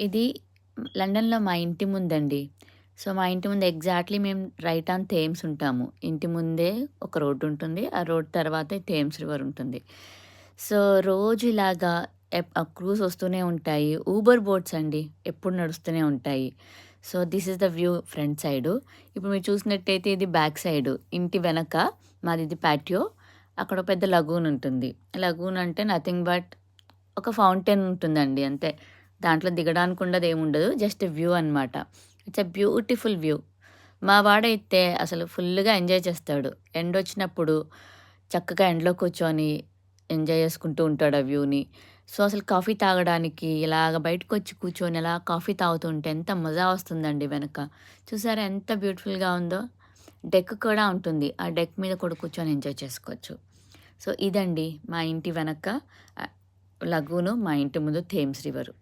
ఇది లండన్‌లో మా ఇంటి ముందండి. సో, మా ఇంటి ముందు ఎగ్జాక్ట్‌లీ మేము రైట్ ఆన్ థేమ్స్ ఉంటాము. ఇంటి ముందే ఒక రోడ్డుంటుంది. ఆ రోడ్ తర్వాతే థేమ్స్ రివర్ ఉంటుంది. సో, రోజు ఇలాగా క్రూస్ వస్తూనే ఉంటాయి. ఊబర్ బోట్స్ అండి. ఎప్పుడు నడుస్తూనే ఉంటాయి. So, this is the view front side. ఇప్పుడు మీరు చూసినట్టయితే ఇది బ్యాక్ సైడు. ఇంటి వెనక మాదిది పాటియో. అక్కడ ఒక పెద్ద లగూన్ ఉంటుంది. లగూన్ అంటే నథింగ్ బట్ ఒక ఫౌంటైన్ ఉంటుందండి అంతే. దాంట్లో దిగడానికి ఉండదేముండదు. జస్ట్ వ్యూ అనమాట. It's a beautiful view. మా వాడైతే అసలు ఫుల్లుగా ఎంజాయ్ చేస్తాడు. ఎండొచ్చినప్పుడు చక్కగా ఎండలో కూర్చొని ఎంజాయ్ చేసుకుంటూ ఉంటాడు ఆ వ్యూని. సో, అసలు కాఫీ తాగడానికి ఇలాగ బయటకొచ్చి కూర్చొని అలా కాఫీ తాగుతుంటే ఎంత మజా వస్తుందండి వెనక. చూసారా ఎంత బ్యూటిఫుల్‌గా ఉందో? డెక్ కూడా ఉంటుంది. ఆ డెక్ మీద కూడా కూర్చొని ఎంజాయ్ చేసుకోవచ్చు. సో, ఇదండి మా ఇంటి వెనక ఆహ్, లగూను, మా ఇంటి ముందు థేమ్స్ రివరు.